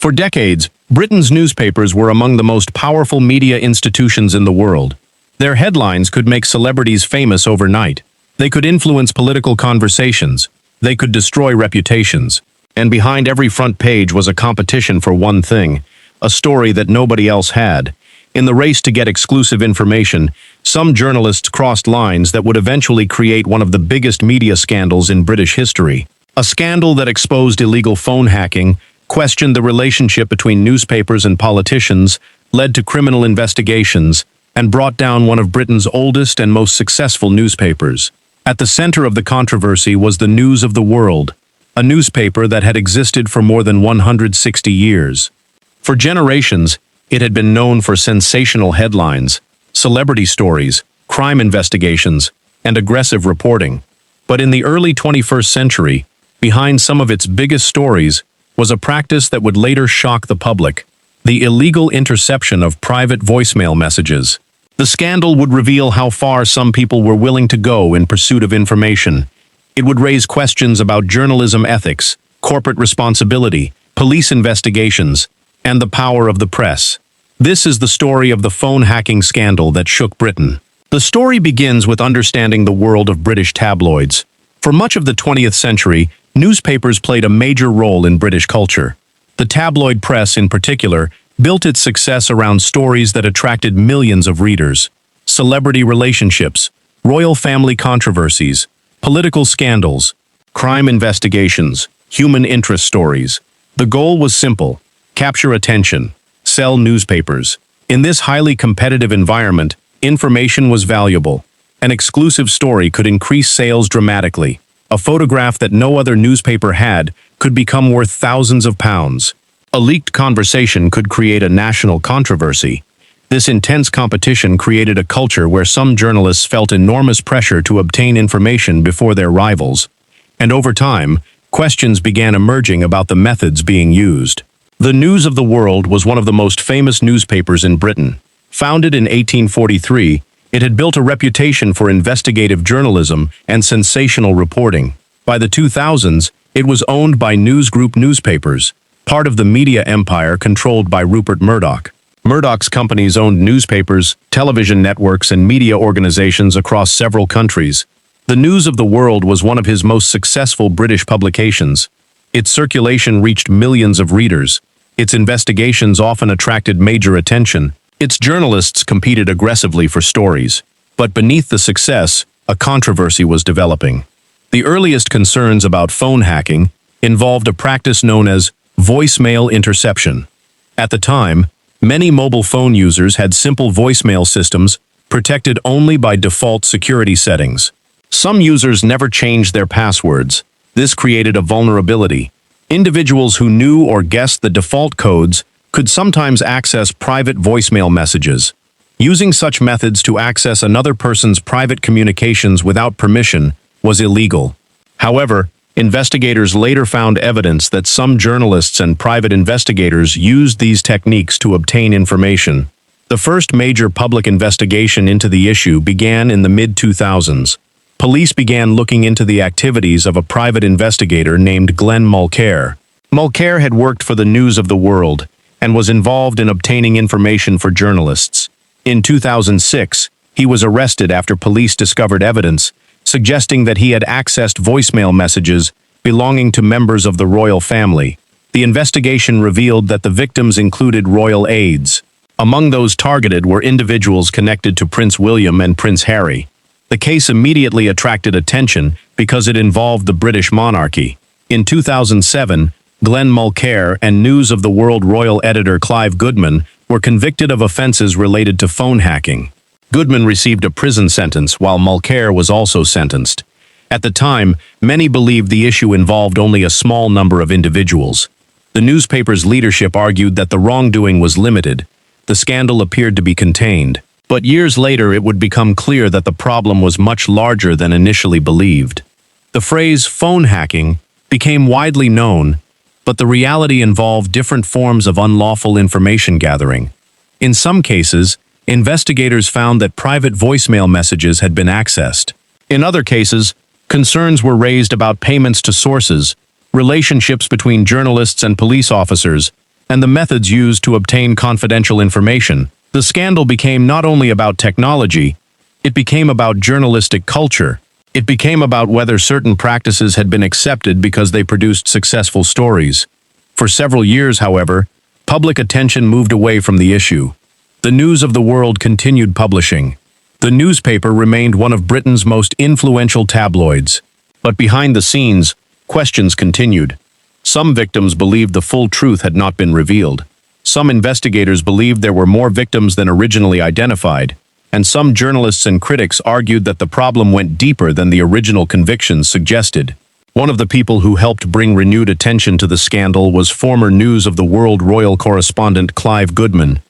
For decades, Britain's newspapers were among the most powerful media institutions in the world. Their headlines could make celebrities famous overnight. They could influence political conversations. They could destroy reputations. And behind every front page was a competition for one thing, a story that nobody else had. In the race to get exclusive information, some journalists crossed lines that would eventually create one of the biggest media scandals in British history. A scandal that exposed illegal phone hacking, questioned the relationship between newspapers and politicians, led to criminal investigations, and brought down one of Britain's oldest and most successful newspapers. At the center of the controversy was the News of the World, a newspaper that had existed for more than 160 years. For generations, it had been known for sensational headlines, celebrity stories, crime investigations, and aggressive reporting. But in the early 21st century, behind some of its biggest stories was a practice that would later shock the public: the illegal interception of private voicemail messages. The scandal would reveal how far some people were willing to go in pursuit of information. It would raise questions about journalism ethics, corporate responsibility, police investigations, and the power of the press. This is the story of the phone hacking scandal that shook Britain. The story begins with understanding the world of British tabloids. For much of the 20th century, newspapers played a major role in British culture. The tabloid press, in particular, built its success around stories that attracted millions of readers. Celebrity relationships, royal family controversies, political scandals, crime investigations, human interest stories. The goal was simple: capture attention, sell newspapers. In this highly competitive environment, information was valuable. An exclusive story could increase sales dramatically. A photograph that no other newspaper had could become worth thousands of pounds. A leaked conversation could create a national controversy. This intense competition created a culture where some journalists felt enormous pressure to obtain information before their rivals. And over time, questions began emerging about the methods being used. The News of the World was one of the most famous newspapers in Britain. Founded in 1843, it had built a reputation for investigative journalism and sensational reporting. By the 2000s, it was owned by News Group newspapers, part of the media empire controlled by Rupert Murdoch. Murdoch's companies owned newspapers, television networks, and media organizations across several countries. The News of the World was one of his most successful British publications. Its circulation reached millions of readers. Its investigations often attracted major attention. Its journalists competed aggressively for stories. But beneath the success, a controversy was developing. The earliest concerns about phone hacking involved a practice known as voicemail interception. At the time, many mobile phone users had simple voicemail systems protected only by default security settings. Some users never changed their passwords. This created a vulnerability. Individuals who knew or guessed the default codes could sometimes access private voicemail messages. Using such methods to access another person's private communications without permission was illegal. However, investigators later found evidence that some journalists and private investigators used these techniques to obtain information. The first major public investigation into the issue began in the mid-2000s. Police began looking into the activities of a private investigator named Glenn Mulcair. Mulcair had worked for the News of the World and was involved in obtaining information for journalists. In 2006, he was arrested after police discovered evidence suggesting that he had accessed voicemail messages belonging to members of the royal family. The investigation revealed that the victims included royal aides. Among those targeted were individuals connected to Prince William and Prince Harry. The case immediately attracted attention because it involved the British monarchy. In 2007, Glenn Mulcair and News of the World royal editor Clive Goodman were convicted of offenses related to phone hacking. Goodman received a prison sentence while Mulcair was also sentenced. At the time, many believed the issue involved only a small number of individuals. The newspaper's leadership argued that the wrongdoing was limited. The scandal appeared to be contained. But years later, it would become clear that the problem was much larger than initially believed. The phrase phone hacking became widely known, but the reality involved different forms of unlawful information gathering. In some cases, investigators found that private voicemail messages had been accessed. In other cases, concerns were raised about payments to sources, relationships between journalists and police officers, and the methods used to obtain confidential information. The scandal became not only about technology, it became about journalistic culture. It became about whether certain practices had been accepted because they produced successful stories. For several years, however, public attention moved away from the issue. The News of the World continued publishing. The newspaper remained one of Britain's most influential tabloids. But behind the scenes, questions continued. Some victims believed the full truth had not been revealed. Some investigators believed there were more victims than originally identified. And some journalists and critics argued that the problem went deeper than the original convictions suggested. One of the people who helped bring renewed attention to the scandal was former News of the World royal correspondent Clive Goodman.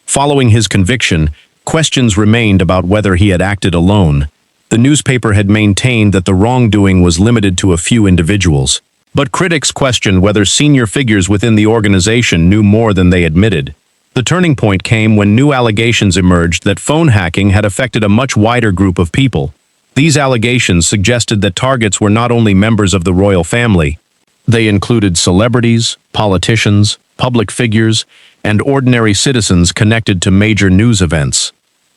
Following his conviction, questions remained about whether he had acted alone. The newspaper had maintained that the wrongdoing was limited to a few individuals. But critics questioned whether senior figures within the organization knew more than they admitted. The turning point came when new allegations emerged that phone hacking had affected a much wider group of people. These allegations suggested that targets were not only members of the royal family. They included celebrities, politicians, public figures, and ordinary citizens connected to major news events.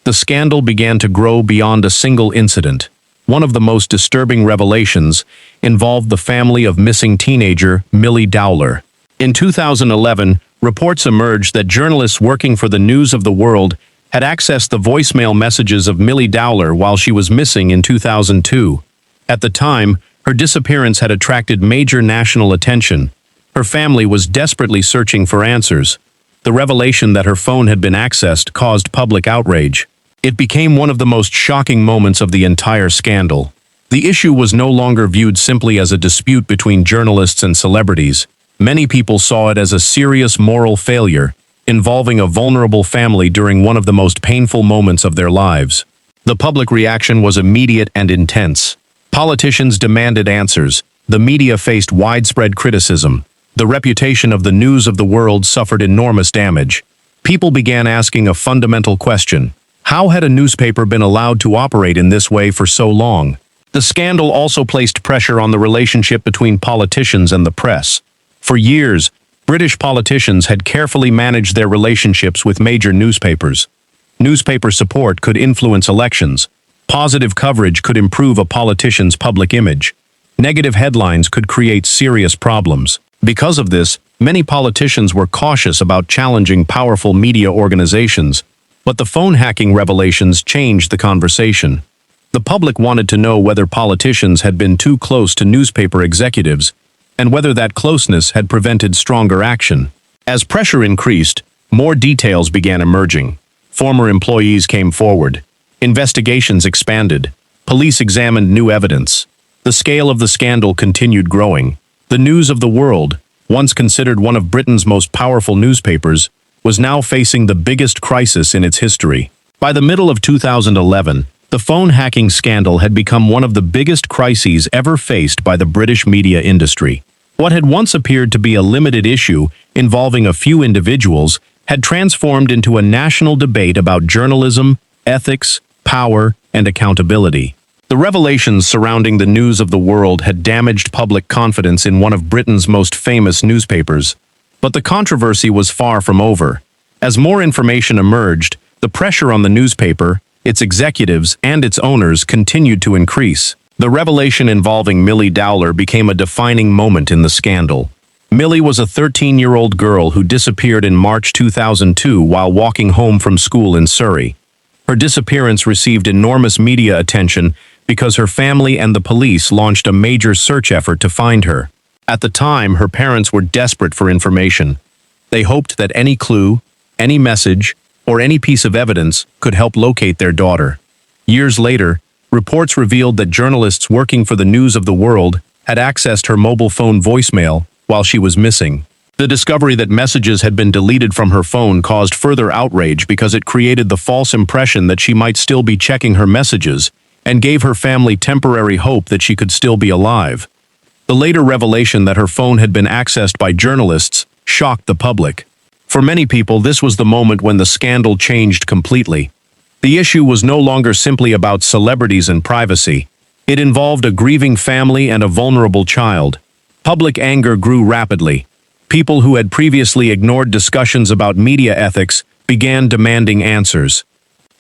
The scandal began to grow beyond a single incident. One of the most disturbing revelations involved the family of missing teenager Millie Dowler. In 2011, reports emerged that journalists working for the News of the World had accessed the voicemail messages of Millie Dowler while she was missing in 2002. At the time, her disappearance had attracted major national attention. Her family was desperately searching for answers. The revelation that her phone had been accessed caused public outrage. It became one of the most shocking moments of the entire scandal. The issue was no longer viewed simply as a dispute between journalists and celebrities. Many people saw it as a serious moral failure, involving a vulnerable family during one of the most painful moments of their lives. The public reaction was immediate and intense. Politicians demanded answers. The media faced widespread criticism. The reputation of the News of the World suffered enormous damage. People began asking a fundamental question. How had a newspaper been allowed to operate in this way for so long? The scandal also placed pressure on the relationship between politicians and the press. For years, British politicians had carefully managed their relationships with major newspapers. Newspaper support could influence elections. Positive coverage could improve a politician's public image. Negative headlines could create serious problems. Because of this, many politicians were cautious about challenging powerful media organizations. But the phone hacking revelations changed the conversation. The public wanted to know whether politicians had been too close to newspaper executives, and whether that closeness had prevented stronger action. As pressure increased, more details began emerging. Former employees came forward. Investigations expanded. Police examined new evidence. The scale of the scandal continued growing. The News of the World, once considered one of Britain's most powerful newspapers, was now facing the biggest crisis in its history. By the middle of 2011, the phone hacking scandal had become one of the biggest crises ever faced by the British media industry. What had once appeared to be a limited issue involving a few individuals had transformed into a national debate about journalism, ethics, power, and accountability. The revelations surrounding the News of the World had damaged public confidence in one of Britain's most famous newspapers. But the controversy was far from over. As more information emerged, the pressure on the newspaper, its executives, and its owners continued to increase. The revelation involving Millie Dowler became a defining moment in the scandal. Millie was a 13-year-old girl who disappeared in March 2002 while walking home from school in Surrey. Her disappearance received enormous media attention because her family and the police launched a major search effort to find her. At the time, her parents were desperate for information. They hoped that any clue, any message, or any piece of evidence could help locate their daughter. Years later, reports revealed that journalists working for the News of the World had accessed her mobile phone voicemail while she was missing. The discovery that messages had been deleted from her phone caused further outrage because it created the false impression that she might still be checking her messages and gave her family temporary hope that she could still be alive. The later revelation that her phone had been accessed by journalists shocked the public. For many people, this was the moment when the scandal changed completely. The issue was no longer simply about celebrities and privacy. It involved a grieving family and a vulnerable child. Public anger grew rapidly. People who had previously ignored discussions about media ethics began demanding answers.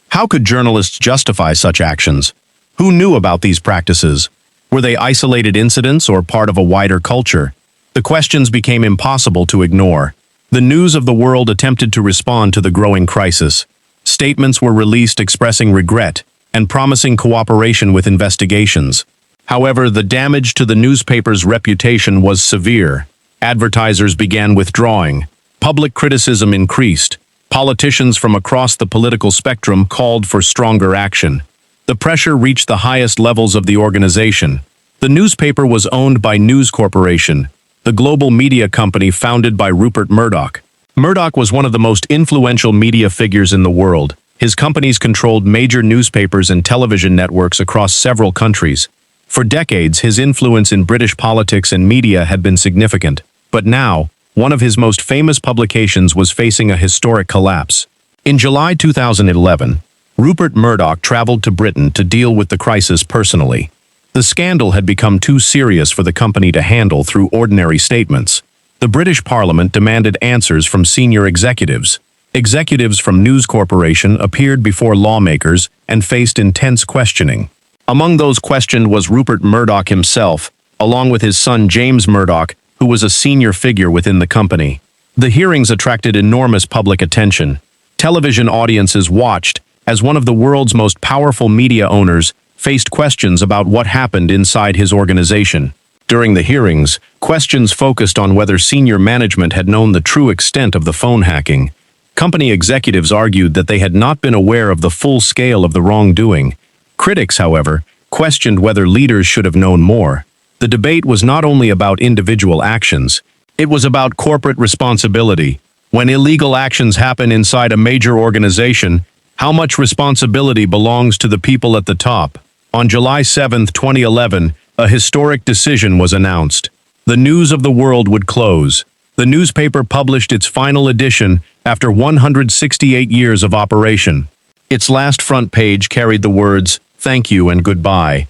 How could journalists justify such actions? Who knew about these practices? Were they isolated incidents or part of a wider culture? The questions became impossible to ignore. The news of the world attempted to respond to the growing crisis. Statements were released expressing regret and promising cooperation with investigations. However, the damage to the newspaper's reputation was severe. Advertisers began withdrawing. Public criticism increased. Politicians from across the political spectrum called for stronger action. The pressure reached the highest levels of the organization. The newspaper was owned by News Corporation, the global media company founded by Rupert Murdoch. Murdoch was one of the most influential media figures in the world. His companies controlled major newspapers and television networks across several countries. For decades, his influence in British politics and media had been significant. But now, one of his most famous publications was facing a historic collapse. In July 2011, Rupert Murdoch traveled to Britain to deal with the crisis personally. The scandal had become too serious for the company to handle through ordinary statements. The British Parliament demanded answers from senior executives. Executives from News Corporation appeared before lawmakers and faced intense questioning. Among those questioned was Rupert Murdoch himself, along with his son James Murdoch, who was a senior figure within the company. The hearings attracted enormous public attention. Television audiences watched as one of the world's most powerful media owners faced questions about what happened inside his organization. During the hearings, questions focused on whether senior management had known the true extent of the phone hacking. Company executives argued that they had not been aware of the full scale of the wrongdoing. Critics, however, questioned whether leaders should have known more. The debate was not only about individual actions, it was about corporate responsibility. When illegal actions happen inside a major organization, how much responsibility belongs to the people at the top? On July 7, 2011, a historic decision was announced. The news of the world would close. The newspaper published its final edition after 168 years of operation. Its last front page carried the words, "Thank you and goodbye."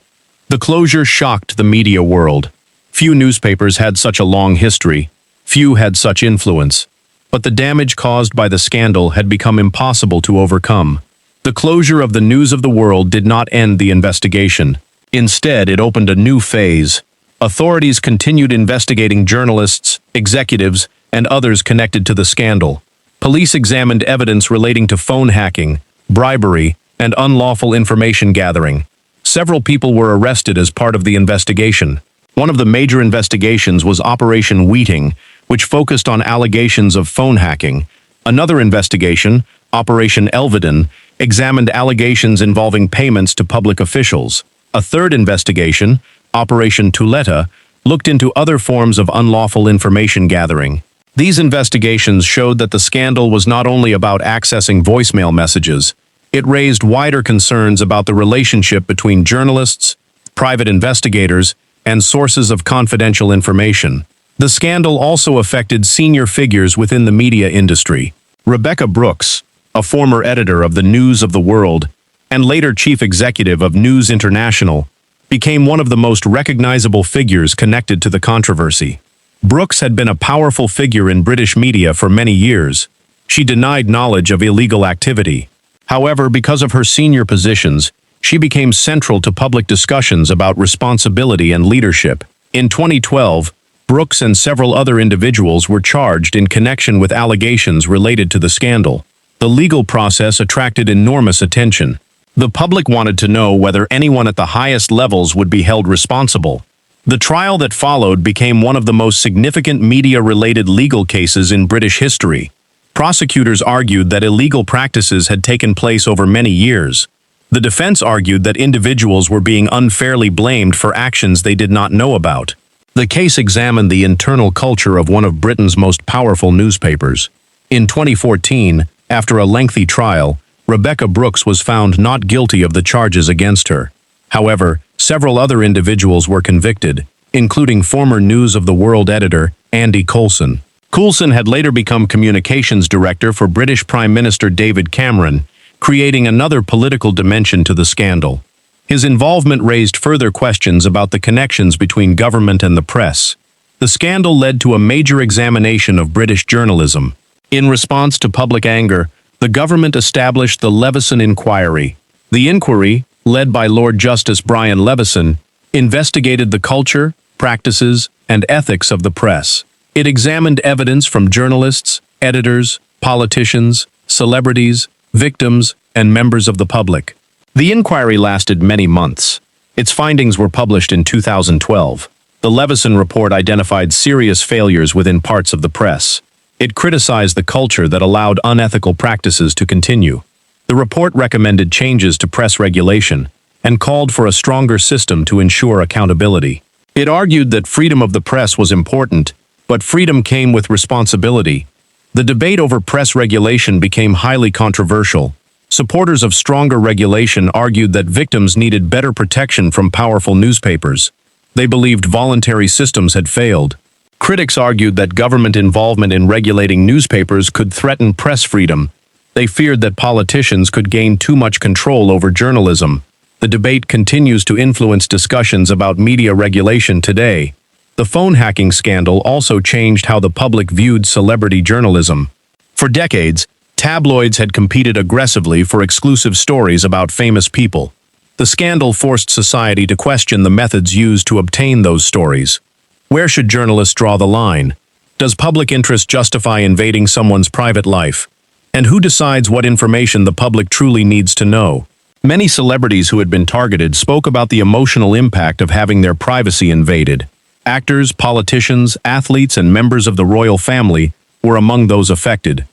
The closure shocked the media world. Few newspapers had such a long history. Few had such influence. But the damage caused by the scandal had become impossible to overcome. The closure of the News of the World did not end the investigation. Instead, it opened a new phase. Authorities continued investigating journalists, executives, and others connected to the scandal. Police examined evidence relating to phone hacking, bribery, and unlawful information gathering. Several people were arrested as part of the investigation. One of the major investigations was Operation Wheating, which focused on allegations of phone hacking. Another investigation, Operation Elvedon, examined allegations involving payments to public officials. A third investigation, Operation Tuleta, looked into other forms of unlawful information gathering. These investigations showed that the scandal was not only about accessing voicemail messages. It raised wider concerns about the relationship between journalists, private investigators, and sources of confidential information. The scandal also affected senior figures within the media industry. Rebecca Brooks, a former editor of the News of the World and later chief executive of News International, became one of the most recognizable figures connected to the controversy. Brooks had been a powerful figure in British media for many years. She denied knowledge of illegal activity. However, because of her senior positions, she became central to public discussions about responsibility and leadership. In 2012, Brooks and several other individuals were charged in connection with allegations related to the scandal. The legal process attracted enormous attention. The public wanted to know whether anyone at the highest levels would be held responsible. The trial that followed became one of the most significant media-related legal cases in British history. Prosecutors argued that illegal practices had taken place over many years. The defense argued that individuals were being unfairly blamed for actions they did not know about. The case examined the internal culture of one of Britain's most powerful newspapers. In 2014, after a lengthy trial, Rebecca Brooks was found not guilty of the charges against her. However, several other individuals were convicted, including former News of the World editor Andy Coulson. Coulson had later become communications director for British Prime Minister David Cameron, creating another political dimension to the scandal. His involvement raised further questions about the connections between government and the press. The scandal led to a major examination of British journalism. In response to public anger, the government established the Leveson Inquiry. The inquiry, led by Lord Justice Brian Leveson, investigated the culture, practices, and ethics of the press. It examined evidence from journalists, editors, politicians, celebrities, victims, and members of the public. The inquiry lasted many months. Its findings were published in 2012. The Leveson report identified serious failures within parts of the press. It criticized the culture that allowed unethical practices to continue. The report recommended changes to press regulation and called for a stronger system to ensure accountability. It argued that freedom of the press was important, but freedom came with responsibility. The debate over press regulation became highly controversial. Supporters of stronger regulation argued that victims needed better protection from powerful newspapers. They believed voluntary systems had failed. Critics argued that government involvement in regulating newspapers could threaten press freedom. They feared that politicians could gain too much control over journalism. The debate continues to influence discussions about media regulation today. The phone hacking scandal also changed how the public viewed celebrity journalism. For decades, tabloids had competed aggressively for exclusive stories about famous people. The scandal forced society to question the methods used to obtain those stories. Where should journalists draw the line? Does public interest justify invading someone's private life? And who decides what information the public truly needs to know? Many celebrities who had been targeted spoke about the emotional impact of having their privacy invaded. Actors, politicians, athletes, and members of the royal family were among those affected.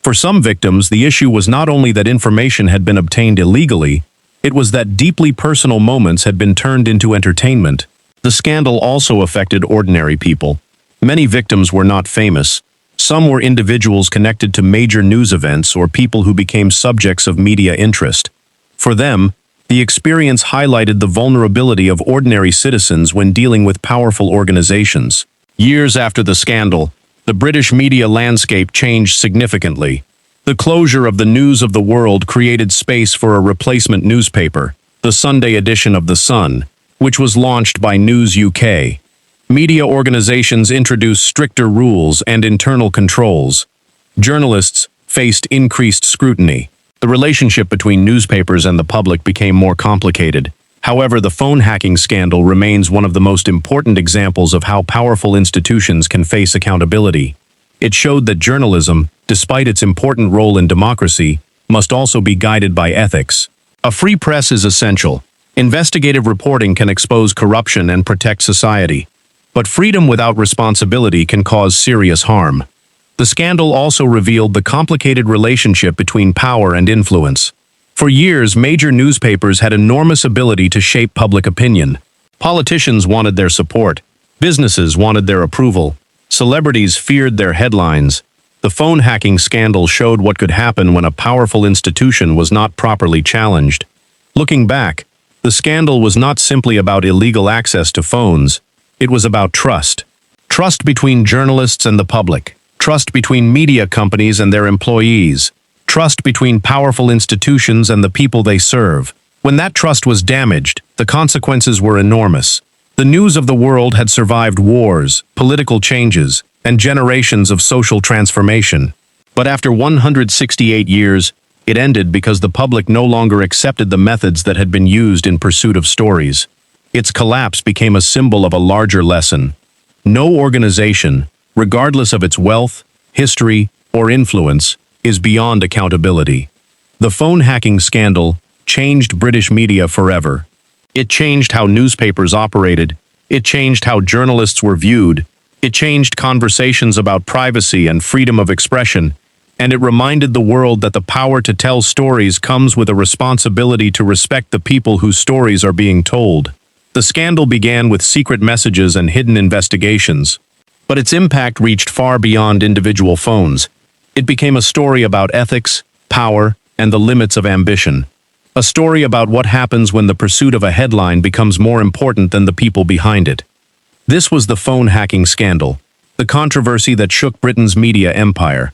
For some victims, the issue was not only that information had been obtained illegally, it was that deeply personal moments had been turned into entertainment. The scandal also affected ordinary people. Many victims were not famous. Some were individuals connected to major news events or people who became subjects of media interest. For them, the experience highlighted the vulnerability of ordinary citizens when dealing with powerful organizations. Years after the scandal, the British media landscape changed significantly. The closure of the News of the World created space for a replacement newspaper, the Sunday edition of The Sun, which was launched by News UK. Media organizations introduced stricter rules and internal controls. Journalists faced increased scrutiny. The relationship between newspapers and the public became more complicated. However, the phone hacking scandal remains one of the most important examples of how powerful institutions can face accountability. It showed that journalism, despite its important role in democracy, must also be guided by ethics. A free press is essential. Investigative reporting can expose corruption and protect society. But freedom without responsibility can cause serious harm. The scandal also revealed the complicated relationship between power and influence. For years, major newspapers had enormous ability to shape public opinion. Politicians wanted their support. Businesses wanted their approval. Celebrities feared their headlines. The phone hacking scandal showed what could happen when a powerful institution was not properly challenged. Looking back, the scandal was not simply about illegal access to phones. It was about trust. Trust between journalists and the public. Trust between media companies and their employees. Trust between powerful institutions and the people they serve. When that trust was damaged, the consequences were enormous. The News of the World had survived wars, political changes, and generations of social transformation. But after 168 years, it ended because the public no longer accepted the methods that had been used in pursuit of stories. Its collapse became a symbol of a larger lesson. No organization, regardless of its wealth, history, or influence, is beyond accountability. The phone hacking scandal changed British media forever. It changed how newspapers operated. It changed how journalists were viewed. It changed conversations about privacy and freedom of expression. And it reminded the world that the power to tell stories comes with a responsibility to respect the people whose stories are being told. The scandal began with secret messages and hidden investigations. But its impact reached far beyond individual phones. It became a story about ethics, power, and the limits of ambition. A story about what happens when the pursuit of a headline becomes more important than the people behind it. This was the phone hacking scandal, the controversy that shook Britain's media empire.